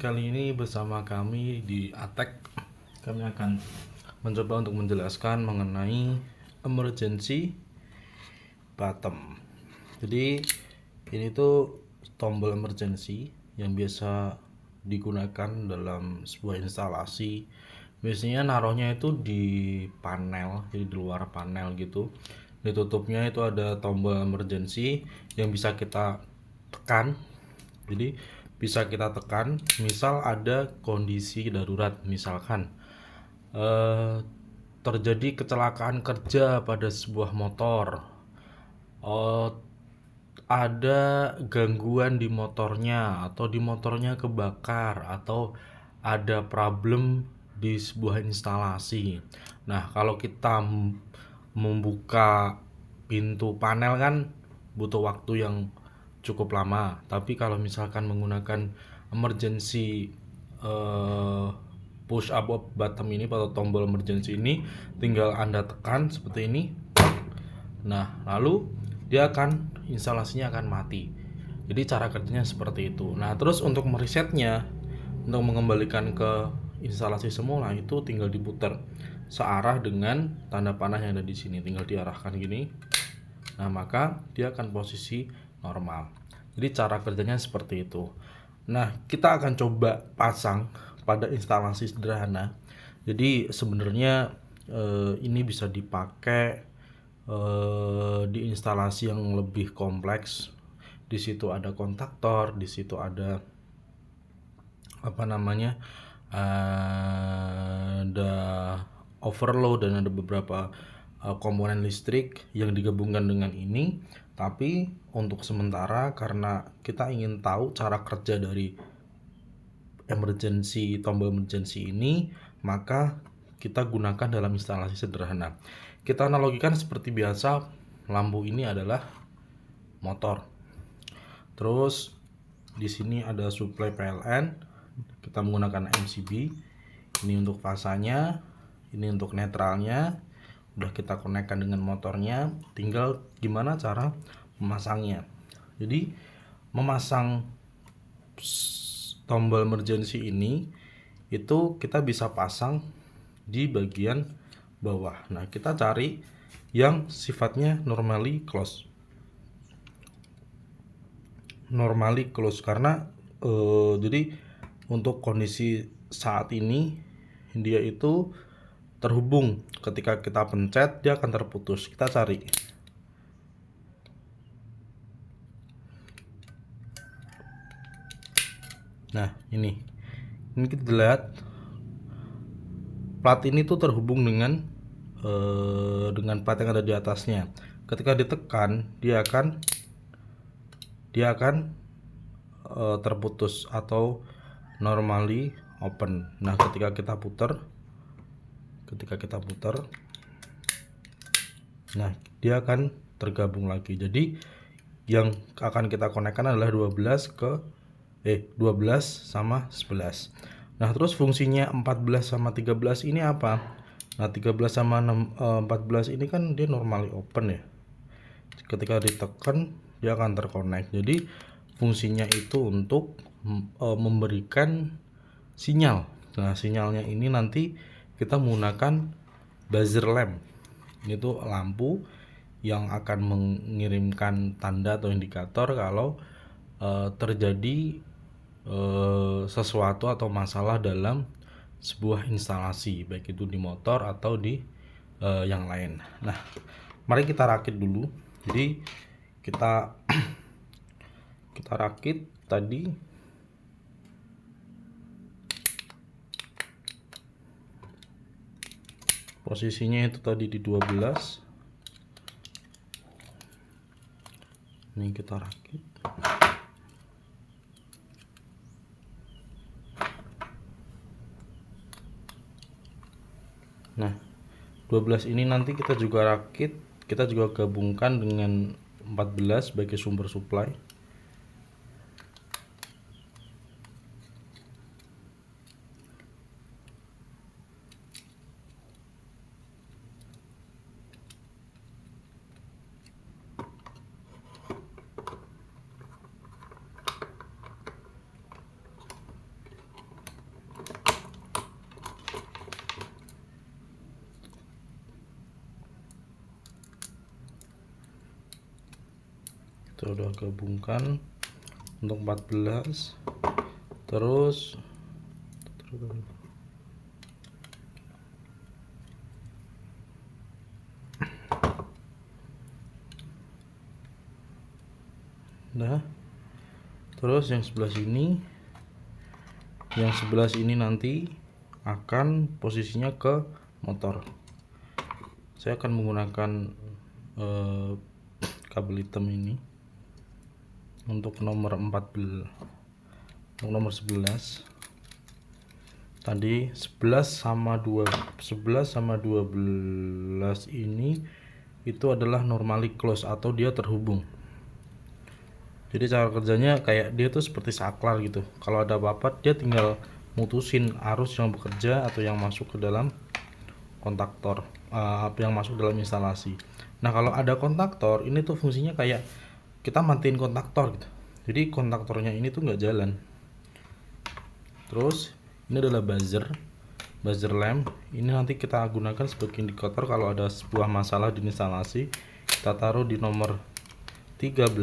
kali ini bersama kami di Atek. Kami akan mencoba untuk menjelaskan mengenai emergency button. Jadi ini tuh tombol emergency yang biasa digunakan dalam sebuah instalasi. Biasanya naruhnya itu di panel, jadi di luar panel gitu. Ditutupnya itu ada tombol emergency yang bisa kita tekan. Jadi bisa kita tekan, misal ada kondisi darurat, misalkan terjadi kecelakaan kerja pada sebuah motor, ada gangguan di motornya atau di motornya kebakar atau ada problem di sebuah instalasi. Nah, kalau kita membuka pintu panel kan butuh waktu yang cukup lama, tapi kalau misalkan menggunakan emergency push up button ini atau tombol emergency ini, tinggal Anda tekan seperti ini. Nah, lalu dia instalasinya akan mati. Jadi cara kerjanya seperti itu. Nah, terus untuk meresetnya, untuk mengembalikan ke instalasi semula itu tinggal diputar searah dengan tanda panah yang ada di sini. Tinggal diarahkan gini. Nah, maka dia akan posisi normal. Jadi cara kerjanya seperti itu. Nah, kita akan coba pasang pada instalasi sederhana. Jadi sebenarnya ini bisa dipakai di instalasi yang lebih kompleks. Di situ ada kontaktor, di situ ada ada overload dan ada beberapa komponen listrik yang digabungkan dengan ini. Tapi untuk sementara, karena kita ingin tahu cara kerja dari tombol emergency ini, maka kita gunakan dalam instalasi sederhana. Kita analogikan seperti biasa, lampu ini adalah motor. Terus di sini ada suplai PLN. Kita menggunakan MCB. Ini untuk fasanya, ini untuk netralnya. Udah kita konekkan dengan motornya, tinggal gimana cara memasangnya. Jadi memasang tombol emergency ini itu kita bisa pasang di bagian bawah. Nah, kita cari yang sifatnya normally close karena jadi untuk kondisi saat ini dia itu terhubung, ketika kita pencet dia akan terputus. Kita cari. Nah, ini kita lihat plat ini tuh terhubung dengan plat yang ada di atasnya. Ketika ditekan dia akan terputus atau normally open. Nah, ketika kita putar, nah dia akan tergabung lagi. Jadi yang akan kita konekkan adalah 12 sama 11. Nah, terus fungsinya 14 sama 13 ini apa? Nah, 13 sama 14 ini kan dia normally open ya. Ketika ditekan dia akan terkonek. Jadi fungsinya itu untuk memberikan sinyal. Nah, sinyalnya ini nanti kita menggunakan buzzer lamp. Ini tuh lampu yang akan mengirimkan tanda atau indikator kalau terjadi sesuatu atau masalah dalam sebuah instalasi, baik itu di motor atau di yang lain. Nah, mari kita rakit dulu. Jadi kita rakit tadi. Posisinya itu tadi di 12. Ini kita rakit. Nah, 12 ini nanti kita juga rakit, kita juga gabungkan dengan 14 sebagai sumber supply. kita udah gabungkan untuk 14. Terus nah, terus yang sebelah sini nanti akan posisinya ke motor. Saya akan menggunakan kabel hitam ini untuk nomor 14, untuk nomor 11. Tadi 11 sama 12 ini itu adalah normally close atau dia terhubung. Jadi cara kerjanya kayak dia tuh seperti saklar gitu. Kalau ada apa-apa dia tinggal mutusin arus yang bekerja atau yang masuk ke dalam kontaktor, yang masuk dalam instalasi. Nah kalau ada kontaktor ini tuh fungsinya kayak kita matiin kontaktor gitu. Jadi kontaktornya ini tuh nggak jalan. Terus ini adalah buzzer lamp. Ini nanti kita gunakan sebagai indikator kalau ada sebuah masalah di instalasi. Kita taruh di nomor 13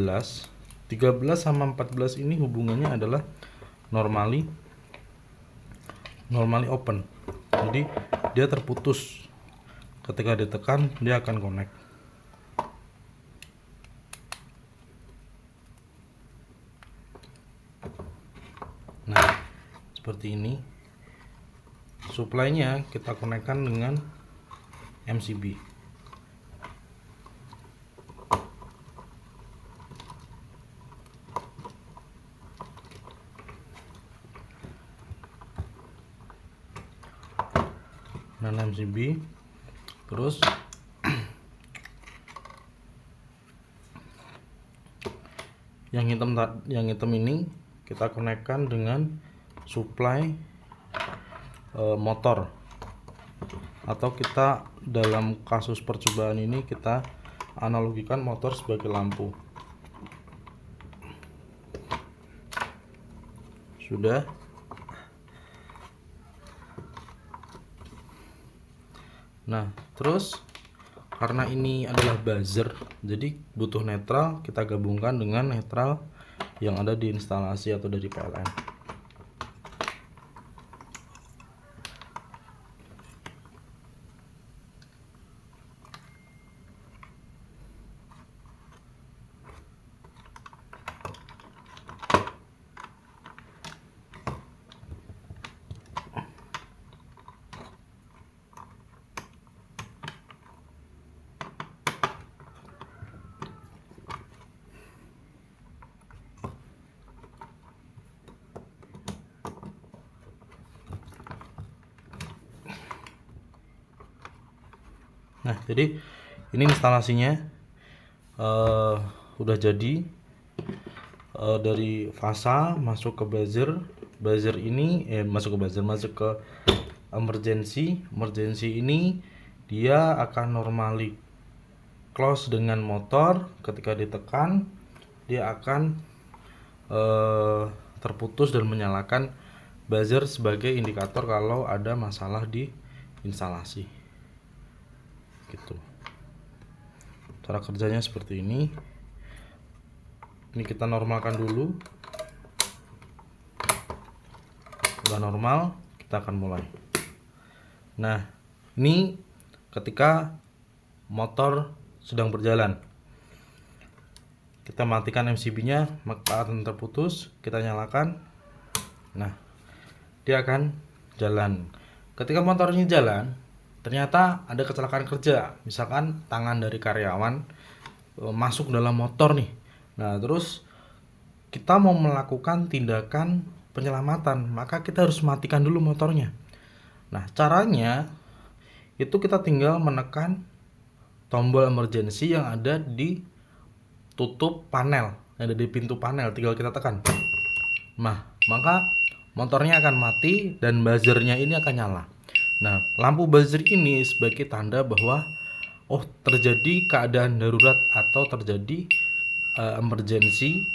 sama 14 ini hubungannya adalah normally open. Jadi dia terputus. Ketika ditekan dia akan connect. Nah, seperti ini. Supply-nya kita konekkan dengan MCB. Dan MCB. Terus yang hitam ini kita konekkan dengan supply motor, atau kita dalam kasus percobaan ini kita analogikan motor sebagai lampu. Sudah. Nah, terus karena ini adalah buzzer, jadi butuh netral, kita gabungkan dengan netral yang ada di instalasi atau dari PLN. Nah, jadi ini instalasinya udah jadi. Dari fasa masuk ke buzzer ini masuk ke emergency ini dia akan normally close dengan motor. Ketika ditekan dia akan terputus dan menyalakan buzzer sebagai indikator kalau ada masalah di instalasi gitu. Cara kerjanya seperti ini. Ini kita normalkan dulu. Udah normal, kita akan mulai. Nah, ini ketika motor sedang berjalan. Kita matikan MCB-nya, maka akan terputus. Kita nyalakan. Nah, dia akan jalan. Ketika motornya jalan, ternyata ada kecelakaan kerja, misalkan tangan dari karyawan masuk dalam motor nih. Nah, terus kita mau melakukan tindakan penyelamatan, maka kita harus matikan dulu motornya. Nah, caranya itu kita tinggal menekan tombol emergency yang ada di tutup panel, yang ada di pintu panel, tinggal kita tekan. Nah, maka motornya akan mati dan buzzernya ini akan nyala. Nah, lampu buzzer ini sebagai tanda bahwa terjadi keadaan darurat atau terjadi emergency,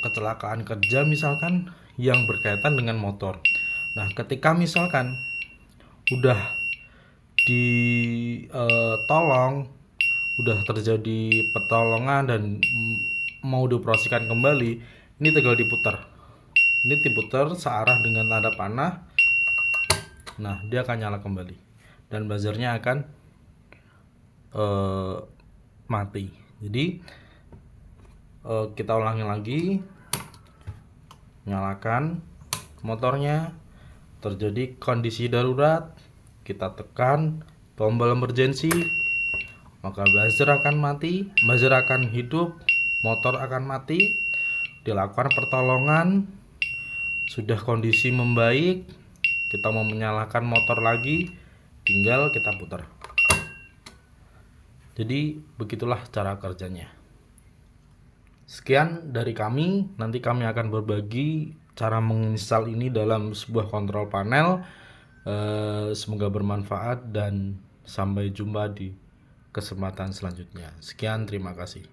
kecelakaan kerja misalkan yang berkaitan dengan motor. Nah, ketika misalkan udah ditolong, udah terjadi pertolongan dan mau dioperasikan kembali, ini tinggal diputar. Ini diputar searah dengan tanda panah. Nah, dia akan nyala kembali dan buzzernya akan mati. Jadi kita ulangi lagi. Nyalakan motornya, terjadi kondisi darurat, kita tekan tombol emergency, maka buzzer akan mati, buzzer akan hidup, motor akan mati. Dilakukan pertolongan, sudah kondisi membaik, kita mau menyalakan motor lagi, tinggal kita putar. Jadi begitulah cara kerjanya. Sekian dari kami, nanti kami akan berbagi cara menginstal ini dalam sebuah kontrol panel. Semoga bermanfaat dan sampai jumpa di kesempatan selanjutnya. Sekian, terima kasih.